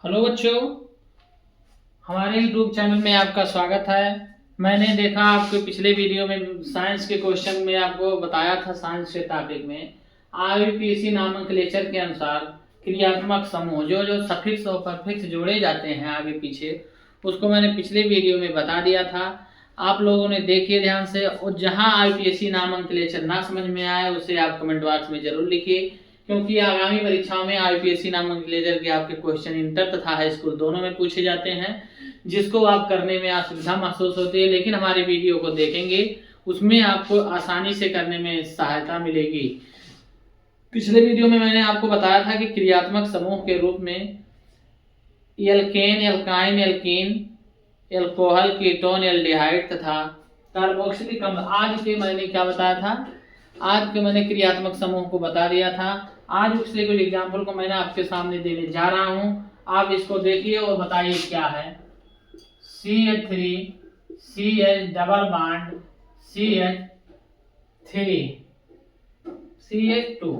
Hello बच्चों, हमारे YouTube channel में आपका स्वागत है। मैंने देखा आपके पिछले वीडियो में साइंस के क्वेश्चन में आपको बताया था, साइंस के टॉपिक में आईपीएसी नोमेनक्लेचर के अनुसार क्रियात्मक समूह जो जो सफिक्स और परफिक्स जोड़े जाते हैं आगे पीछे, उसको मैंने पिछले वीडियो में बता दिया था। आप लोगों ने देखिए ध्यान से, और जहां आईपीएसी नोमेनक्लेचर ना समझ में आए उसे आप कमेंट बॉक्स में जरूर लिखिए, क्योंकि आगामी परीक्षाओं में आईपीएससी नोमेनक्लेचर के आपके क्वेश्चन इंटर तथा हाई स्कूल दोनों में पूछे जाते हैं, जिसको आप करने में असुविधा महसूस होती है। लेकिन हमारे वीडियो को देखेंगे, उसमें आपको आसानी से करने में सहायता मिलेगी। पिछले वीडियो में मैंने आपको बताया था कि क्रियात्मक समूह के रूप में alkane, alkyne, alkene, alcohol, ketone, aldehyde तथा कार्बोक्सिलिक अम्ल। आज के मैंने क्या बताया था? आज के मैंने क्रियात्मक समूह को बता दिया था। आज उससे कुछ एग्जाम्पल को मैंने आपके सामने देने जा रहा हूं। आप इसको देखिए और बताइए क्या है। CH3 CH double bond CH3 CH2।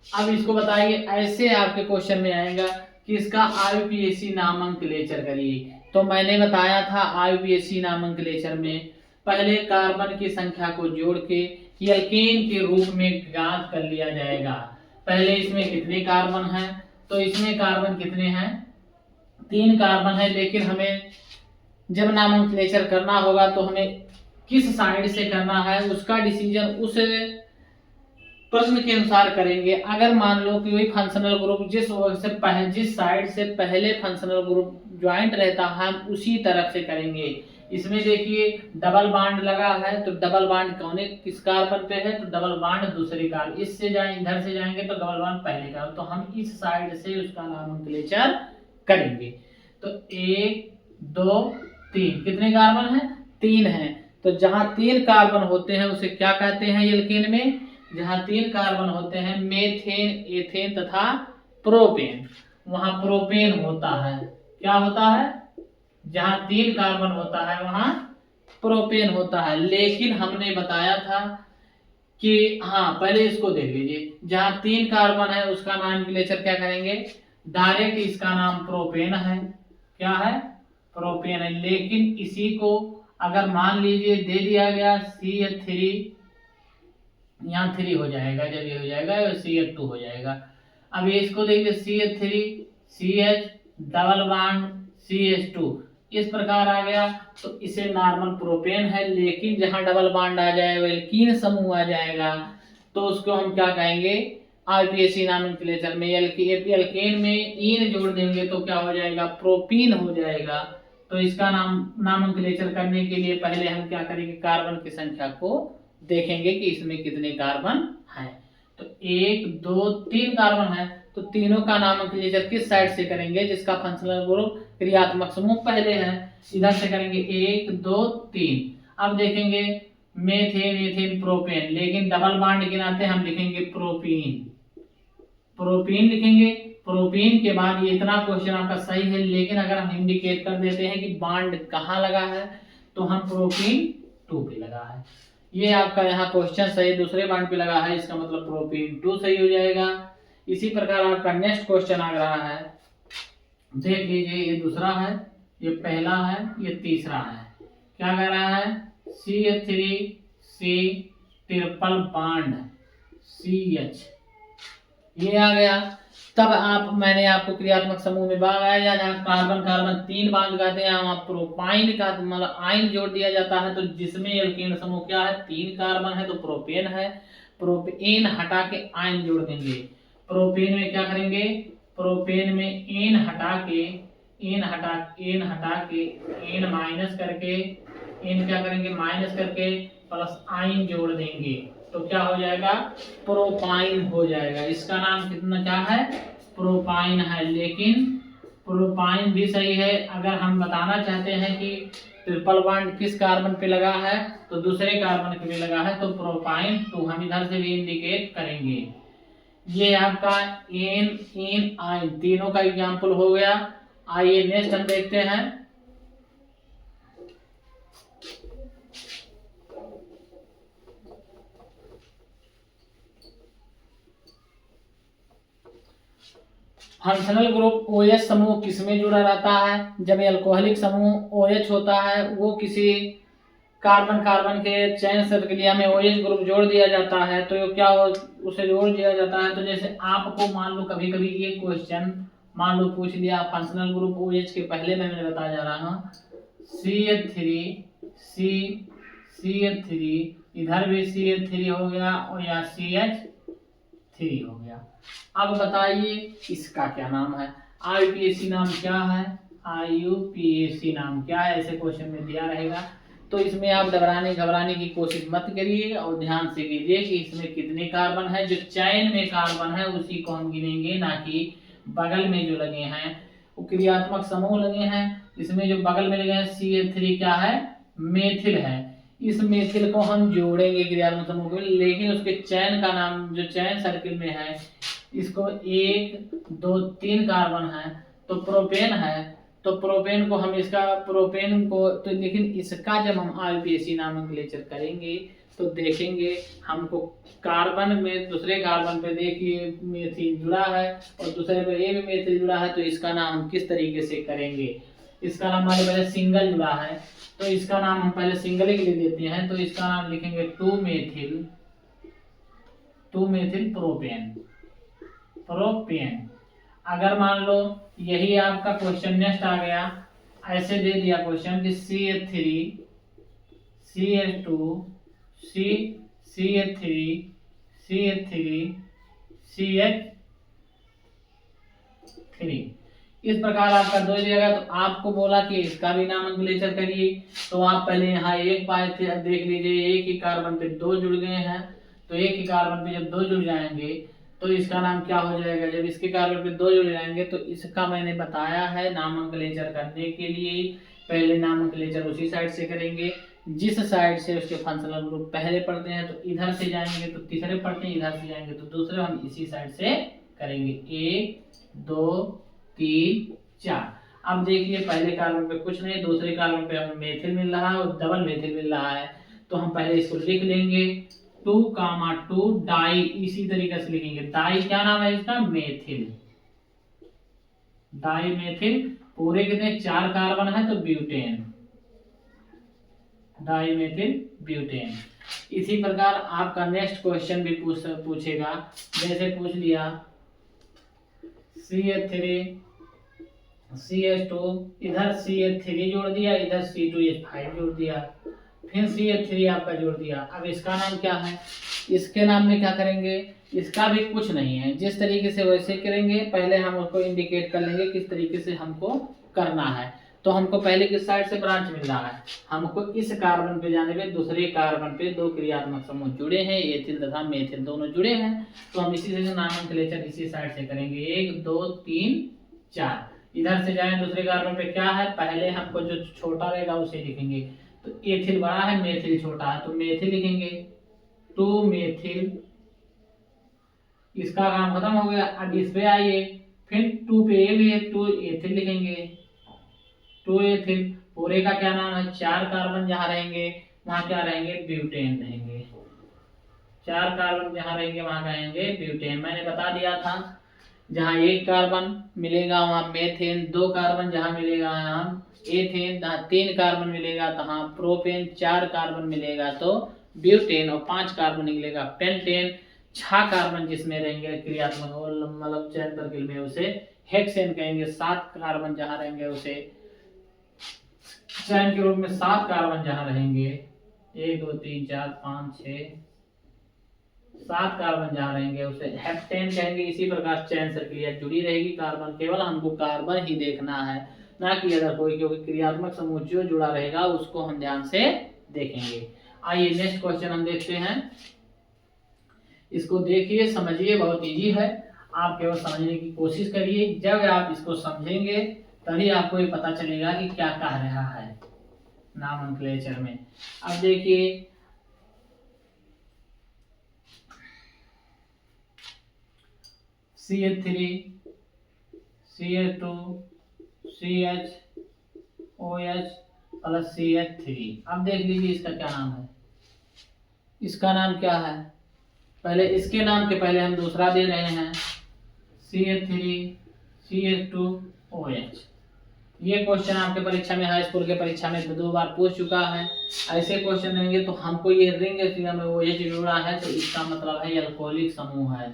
अब इसको बताइए, ऐसे आपके क्वेश्चन में आएगा कि इसका आईपीएसी नोमेनक्लेचर करिए। तो मैंने बताया था आईपीएसी नोमेनक्लेचर में पहले कार्बन की संख्या को जोड़ के एल्केन के रूप में ज्ञात कर लिया जाएगा। पहले इसमें कितने कार्बन हैं? तो इसमें कार्बन कितने हैं? 3 कार्बन है। लेकिन हमें जब नोमेनक्लेचर करना होगा तो हमें किस साइड से करना है उसका डिसीजन उस प्रश्न के अनुसार करेंगे। अगर मान लो कि वही फंक्शनल ग्रुप जिस साइड से पहले फंक्शनल ग्रुप ज्वाइंट रहता है हम उसी तरफ से करेंगे। इसमें देखिए डबल बॉन्ड लगा है, तो डबल बॉन्ड कौन किस कार्बन पे है? तो डबल बॉन्ड दूसरी कार्बन। इससे जाए इधर से जाएंगे तो डबल बॉन्ड पहले कार्बन, तो हम इस साइड से उसका नोमेनक्लेचर करेंगे। तो 1 2 3 कितने कार्बन है? 3 है। तो जहां 3 कार्बन होते हैं उसे क्या कहते हैं? एल्केन में जहां 3 कार्बन होते हैं मेथेन, एथेन तथा प्रोपेन, वहां प्रोपेन होता है। क्या होता है? जहां 3 कार्बन होता है वहां प्रोपेन होता है। लेकिन हमने बताया था कि हाँ, पहले इसको देख लीजिए, जहां 3 कार्बन है उसका नोमेनक्लेचर क्या करेंगे? डायरेक्ट इसका नाम प्रोपेन है। क्या है? प्रोपेन है। लेकिन इसी को अगर मान लीजिए दे दिया गया CH3, यहाँ 3 हो जाएगा, जब ये हो जाएगा CH2 हो जाएगा। अब इसको देखिए CH3 CH double bond CH2, इस प्रकार आ गया। तो इसे नॉर्मल प्रोपेन है। लेकिन जहां डबल बॉन्ड आ जाए वो एल्कीन समूह आ जाएगा, तो उसको हम क्या कहेंगे? आईपीएसी नोमेनक्लेचर में एल्केन में इन जोड़ देंगे तो क्या हो जाएगा? प्रोपीन हो जाएगा। तो इसका नाम नोमेनक्लेचर करने के लिए पहले हम क्या करेंगे? कार्बन की संख्या को देखेंगे कि इसमें कितने कार्बन हैं। तो 1 2 3 कार्बन है, तो तीनों का नोमेनक्लेचर किस साइड से करेंगे? जिसका फंक्शनल ग्रुप क्रियात्मक समूह पहले है, इधर से करेंगे 1 2 3। अब देखेंगे मेथेन, एथेन, प्रोपेन, लेकिन डबल बॉन्ड के नाते हम लिखेंगे प्रोपीन। प्रोपीन लिखेंगे। प्रोपीन के बाद ये इतना क्वेश्चन आपका सही है, लेकिन अगर हम इंडिकेट कर देते हैं कि बॉन्ड कहाँ लगा है तो हम प्रोपीन 2 पे लगा है। ये आपका यहाँ क्वेश्चन सही दूसरे बॉन्ड पे लगा है, इसका मतलब प्रोपीन 2 सही हो जाएगा। इसी प्रकार आपका नेक्स्ट क्वेश्चन आ रहा है, देख लीजिए। ये दूसरा है, ये पहला है, ये तीसरा है। क्या कह रहा है? CH3C ट्रिपल बॉन्ड CH, ये आ गया। तब मैंने आपको क्रियात्मक समूह में भाग आया जहाँ कार्बन कार्बन 3 बांध करते हैं, वहां प्रोपाइन का मतलब आयन जोड़ दिया जाता है। तो जिसमें एल्केन समूह क्या है? 3 कार्बन है तो प्रोपेन है। प्रोपेन हटा के आयन जोड़ देंगे। प्रोपेन में क्या करेंगे? प्रोपेन में एन हटा के एन माइनस करके, एन क्या करेंगे? माइनस करके प्लस आयन जोड़ देंगे, तो क्या हो जाएगा? प्रोपाइन हो जाएगा। इसका नाम कितना क्या है? प्रोपाइन है। लेकिन प्रोपाइन भी सही है। अगर हम बताना चाहते हैं कि ट्रिपल बॉन्ड किस कार्बन पे लगा है तो दूसरे कार्बन पे लगा है, तो प्रोपाइन 2 हम इधर से भी इंडिकेट करेंगे। ये आपका एन इन आयन तीनों का एग्जाम्पल हो गया। आइए नेक्स्ट हम देखते हैं। फंक्शनल ग्रुप OH समूह किसमें जुड़ा रहता है? जब एल्कोहलिक समूह OH होता है, वो किसी कार्बन कार्बन के चयन प्रतिक्रिया में OH ग्रुप जोड़ दिया जाता है, तो क्या हो, उसे जोड़ दिया जाता है। तो जैसे आपको मान लो कभी कभी ये क्वेश्चन मान लो पूछ लिया, फंक्शनल ग्रुप OH के पहले मैंने बताया जा रहा हूँ CH3 इधर भी CH3 हो गया और या CH3 हो गया। अब बताइए इसका क्या नाम है? IUPAC नाम क्या है? IUPAC नाम क्या है? ऐसे क्वेश्चन में दिया रहेगा, तो इसमें आप घबराने की कोशिश मत करिए और ध्यान से कीजिए कि इसमें कितने कार्बन है। जो चैन में कार्बन है उसी को हम गिनेंगे, ना कि बगल में जो लगे हैं वो क्रियात्मक समूह लगे हैं। इसमें जो बगल में लगे हैं CH3 क्या है? मेथिल है। इस मेथिल को हम जोड़ेंगे क्रियात्मक समूह को, लेकिन उसके चैन का नाम जो चैन सर्किल में है, इसको 1 2 3 कार्बन है तो प्रोपेन है। तो प्रोपेन को हम प्रोपेन को तो, लेकिन इसका जब हम IUPAC नॉमेनक्लेचर करेंगे तो देखेंगे हमको कार्बन में दूसरे कार्बन पे देखिए मेथिल जुड़ा है और दूसरे पे ये भी मेथिल जुड़ा है, तो इसका नाम हम किस तरीके से करेंगे? इसका नाम हमारे पहले सिंगल जुड़ा है तो इसका नाम हम पहले सिंगल ही लिख देते हैं, तो इसका नाम लिखेंगे 2 मेथिल प्रोपेन। अगर मान लो यही आपका क्वेश्चन नेक्स्ट आ गया, ऐसे दे दिया क्वेश्चन कि CH3 CH2 CH3 CH3 इस प्रकार आपका दो दिया, तो आपको बोला कि इसका भी नॉमेनक्लेचर करिए। तो आप पहले यहाँ एक पाए थे, अब देख लीजिए एक ही कार्बन पे 2 जुड़ गए हैं, तो एक ही कार्बन पे जब 2 जुड़ जाएंगे तो इसका नाम क्या हो जाएगा? जब इसके कार्बन पे 2 जुड़ जाएंगे तो इसका मैंने बताया है नॉमेनक्लेचर करने के लिए पहले नॉमेनक्लेचर उसी साइड से करेंगे जिस साइड से उसके फंक्शनल ग्रुप पहले पढ़ते हैं। तो इधर से जाएंगे तो तीसरे पढ़ते हैं, इधर से जाएंगे तो दूसरे, हम इसी साइड से करेंगे 1 2 3 4। अब देखिए पहले कार्बन पे कुछ नहीं, दूसरे कार्बन पे हमें मेथिल मिल रहा है और डबल मेथिल मिल रहा है, तो हम पहले इसको लिख लेंगे 2, डाई। इसी तरीके से लिखेंगे डाई, क्या नाम है इसका? Methyl, dimethyl. पूरे कितने 4 कार्बन है तो ब्यूटेन, डाई मेथिल ब्यूटेन। इसी प्रकार आपका नेक्स्ट क्वेश्चन भी पूछेगा, जैसे पूछ लिया CH3 CH2 इधर CH3 जोड़ दिया, इधर C2H5 जोड़ दिया, फिर CH3 आपका जोड़ दिया। अब इसका नाम क्या है? इसके नाम में क्या करेंगे? इसका भी कुछ नहीं है, जिस तरीके से वैसे करेंगे। पहले हम उसको इंडिकेट कर लेंगे किस तरीके से हमको करना है। तो हमको पहले किस साइड से ब्रांच मिल रहा है? हमको इस कार्बन पे जाने पे दूसरे कार्बन पे 2 क्रियात्मक समूह जुड़े हैं, एथिल तथा मेथिल दोनों जुड़े हैं, तो हम इसी से नॉमेनक्लेचर इसी साइड से करेंगे 1 2 3 4। इधर से जाए दूसरे कार्बन पे क्या है? पहले हमको जो छोटा रहेगा उसे लिखेंगे, तो एथिल बड़ा है मेथिल छोटा है तो मेथिल लिखेंगे 2 मेथिल। इसका काम खत्म हो गया। अब इस पे आइए, फिर 2 पे ये भी है 2 एथिल लिखेंगे, 2 एथिल। पूरे का क्या नाम है? 4 कार्बन जहां रहेंगे वहां क्या रहेंगे? ब्यूटेन रहेंगे। 4 कार्बन जहां रहेंगे वहां कहेंगे ब्यूटेन। मैंने बता दिया था जहां 1 कार्बन मिलेगा वहां मेथेन, 2 कार्बन जहां मिलेगा वहां एथेन, 3 कार्बन मिलेगा तो हाँ प्रोपेन, 4 कार्बन मिलेगा तो ब्यूटेन और 5 कार्बन निकलेगा पेंटेन। 6 कार्बन जिसमें रहेंगे क्रियात्मक मतलब चैन सर्किल में उसे हेक्सेन कहेंगे। 7 कार्बन जहां रहेंगे उसे चैन के रूप में 7 कार्बन जहां रहेंगे 1 2 3 4 5 6 7 कार्बन जहां रहेंगे उसे हेप्टेन कहेंगे। इसी प्रकार चैन सर्किल जुड़ी रहेगी कार्बन, केवल हमको कार्बन ही देखना है ना कि अदर कोई, क्योंकि क्रियात्मक समूह जो जुड़ा रहेगा उसको हम ध्यान से देखेंगे। आइए नेक्स्ट क्वेश्चन हम देखते हैं। इसको देखिए समझिए, बहुत इजी है, आप केवल समझने की कोशिश करिए। जब आप इसको समझेंगे तभी आपको ये पता चलेगा कि क्या कह रहा है नॉमेनक्लेचर में। अब देखिए CH3 CH2 CHOH plus CH3। अब देख लीजिए इसका क्या नाम है? इसका नाम क्या है? पहले इसके नाम के पहले हम दूसरा दे रहे हैं CH3 CH2OH। ये क्वेश्चन आपके परीक्षा में, हाई स्कूल के परीक्षा में 2 बार पूछ चुका है। ऐसे क्वेश्चन रहेंगे तो हमको ये रिंग में OH जुड़ा है तो इसका मतलब है अल्कोहलिक समूह है,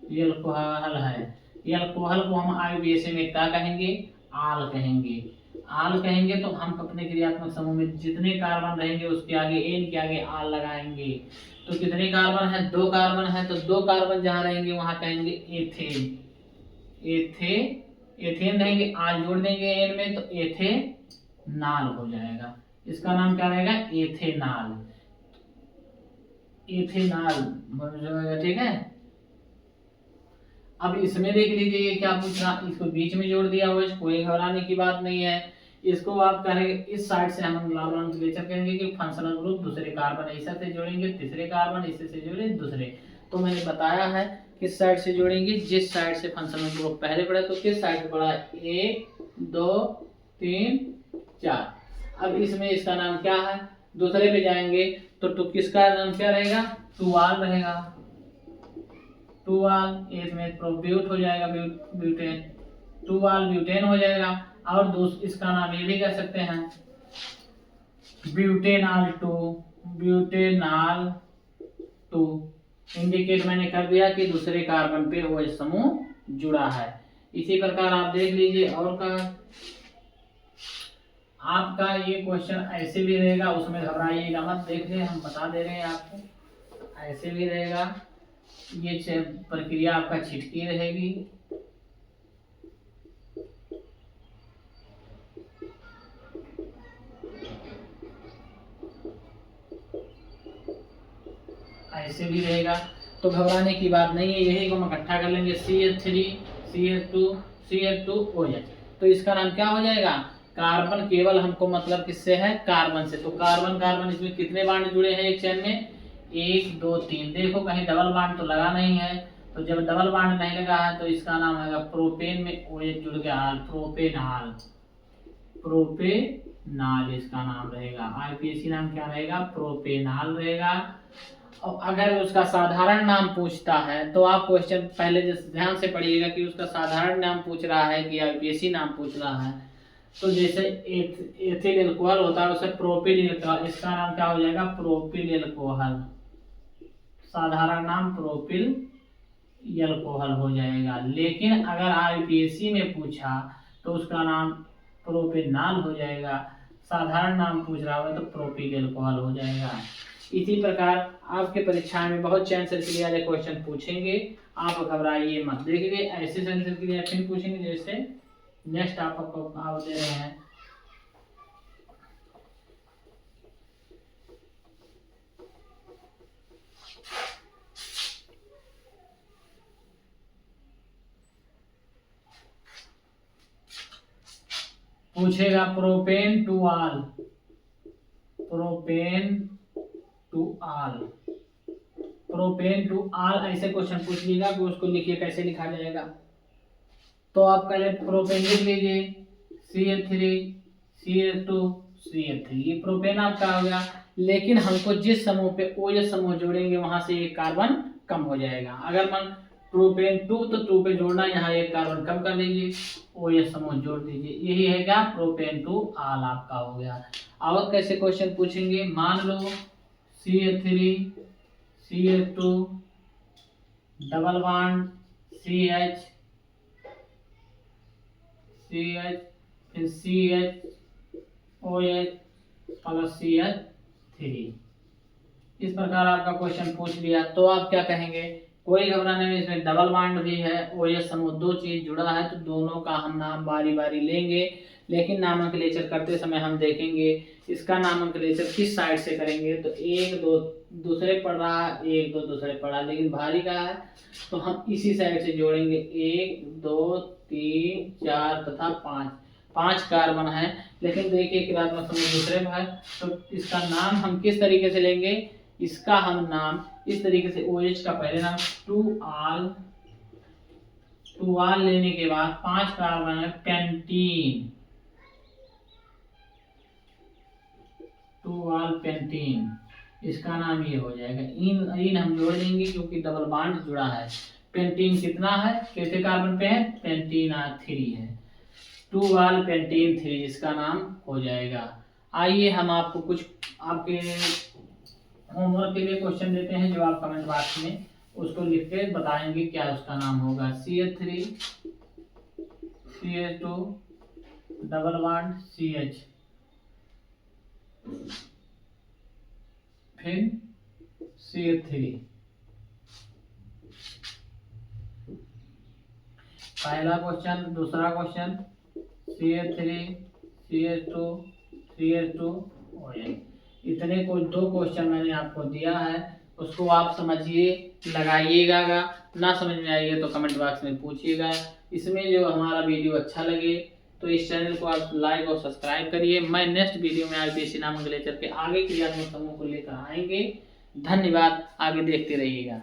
ये अल्कोहल है। ये अल्कोहल को हम IUPAC में क्या कहेंगे? आल कहेंगे। आल कहेंगे तो हम अपने क्रियात्मक समूह में जितने कार्बन रहेंगे उसके आगे एन के आगे आल लगाएंगे। तो कितने कार्बन है? 2 कार्बन है, तो 2 कार्बन जहाँ रहेंगे वहां कहेंगे एथेन। एथेन रहेंगे, आल जोड़ देंगे एन में तो एथेनाल हो जाएगा। इसका नाम क्या रहेगा? एथेनाल। एथेनाल, ठीक है। अब इसमें देख लीजिए ये क्या पूछ रहा, इसको बीच में जोड़ दिया हुआ, कोई घबराने की बात नहीं है। इसको आप करेंगे इस साइड से हम नॉमेनक्लेचर कहेंगे कि फंक्शनल ग्रुप दूसरे कार्बन ऐसा से जोड़ेंगे, तीसरे कार्बन इससे से जोड़े दूसरे। तो मैंने बताया है किस साइड से जोड़ेंगे, जिस साइड से फंक्शनल ग्रुप पहले पढ़ा तो किस साइड से पढ़ा? 1 2 3 4। अब इसमें इसका नाम क्या है? दूसरे पे जाएंगे तो किसका नाम क्या रहेगा? टूआल रहेगा। टूआल इसमें प्रोब्यूट हो जाएगा, ब्यूटेन, टूआल ब्यूटेन हो जाएगा। और इसका नाम ये भी कह सकते हैं ब्यूटेनाल 2, ब्यूटेनाल 2। इंडिकेट मैंने कर दिया कि दूसरे कार्बन पे OH समूह जुड़ा है। इसी प्रकार आप देख लीजिए और का आपका ये क्वेश्चन ऐसे भी रहेगा, उसमें घबराइएगा मत, देख रहे हम बता दे रहे हैं आपको। ऐसे भी रहेगा, ये प्रक्रिया आपका छिटकी रहेगी। ऐसे भी रहेगा तो घबराने की बात नहीं है। यही को हम इकट्ठा कर लेंगे CH3 CH2 CH2OH। तो इसका नाम क्या हो जाएगा? कार्बन केवल हमको मतलब किससे है? कार्बन से। तो कार्बन कार्बन इसमें कितने बांड जुड़े हैं एक चेन में? 1 2 3। देखो कहीं डबल बांड तो लगा नहीं है, तो जब डबल बांड नहीं लगा है तो इसका नाम है प्रोपेन में OH जुड़ गया, प्रोपेनाल। प्रोपेनाल इसका नाम रहेगा। IUPAC नाम क्या रहेगा? प्रोपेनाल रहेगा। और अगर उसका साधारण नाम पूछता है तो आप क्वेश्चन पहले ध्यान से पढ़िएगा कि उसका साधारण नाम पूछ रहा है कि IUPAC नाम पूछ रहा है। तो जैसे एथिल एल्कोहल होता है उसे प्रोपिल एल्कोहल, इसका नाम क्या हो जाएगा? Propyl alcohol. साधारण नाम प्रोपिल एल्कोहल हो जाएगा। लेकिन अगर IUPAC में पूछा तो उसका नाम प्रोपेनाल हो जाएगा। साधारण नाम पूछ रहा हो तो प्रोपिल एल्कोहल हो जाएगा। इसी प्रकार आपके परीक्षा में बहुत चयन सर्किल वाले क्वेश्चन पूछेंगे, आप घबराइए मत। देखिए ऐसे चयन सर्किल फिर पूछेंगे, जैसे नेक्स्ट आपको आप दे रहे हैं पूछेगा प्रोपेन टू आल, प्रोपेन टू आल, प्रोपेन टू आल ऐसे क्वेश्चन पूछ लीजिएगा कि उसको लिखिए कैसे लिखा जाएगा। तो आप पहले प्रोपेन लिख लीजिए CH3 CH2 CH3, ये प्रोपेन आपका हो गया। लेकिन हमको जिस समूह पे OH समूह जोड़ेंगे वहां से एक कार्बन कम हो जाएगा। अगर मन प्रोपेन 2 तो 2 पे जोड़ना, यहाँ एक कार्बन कम कर दीजिए, OH समूह जोड़ दीजिए। यही है क्या? प्रोपेन टू आल आपका हो गया। और कैसे क्वेश्चन पूछेंगे? मान लो CH3 CH2 double bond CH फिर CH प्लस CH3। इस प्रकार आपका क्वेश्चन पूछ लिया तो आप क्या कहेंगे? कोई घबराने में, इसमें डबल बॉन्ड भी है, OH समूह 2 चीज जुड़ा है, तो दोनों का हम नाम बारी बारी लेंगे। लेकिन नामंकलेचर करते समय हम देखेंगे इसका नामंकलेचर किस साइड से करेंगे। तो 1 2 दूसरे पढ़ रहा, 1 2 दूसरे पढ़ा, लेकिन भारी का है तो हम इसी साइड से जोड़ेंगे। 1 2 3 4 तथा 5 कार्बन है। लेकिन देखिए क्रियात्मक समूह दूसरे में है, तो इसका नाम हम किस तरीके से लेंगे? इसका हम नाम इस तरीके से, OH का पहले नाम टू आल लेने के बाद 5 कार्बन है पेंटीन, टू आल पेंटीन, इसका नाम ये हो जाएगा। इन हम जोड़ देंगे क्योंकि डबल बॉन्ड जुड़ा है। पेंटीन कितना है, कैसे कार्बन पे है, पेंटीन 3 है, 2 पेंटीन 3 इसका नाम हो जाएगा। आइए हम आपको कुछ आपके होमवर्क के लिए क्वेश्चन देते हैं, जो आप कमेंट बॉक्स में उसको लिख के बताएंगे क्या उसका नाम होगा। CH3 CH2 double bond CH, फिर CH3। पहला क्वेश्चन, दूसरा क्वेश्चन CH3 CH2 CH2 और इतने को 2 क्वेश्चन मैंने आपको दिया है, उसको आप समझिए, लगाइएगा। ना समझ में आइए तो कमेंट बॉक्स में पूछिएगा। इसमें जो हमारा वीडियो अच्छा लगे तो इस चैनल को आप लाइक और सब्सक्राइब करिए। मैं नेक्स्ट वीडियो में आईपीएससी नामंग लेक्चर के आगे क्रियात्मक समूह को लेकर आएंगे। धन्यवाद, आगे देखते रहिएगा।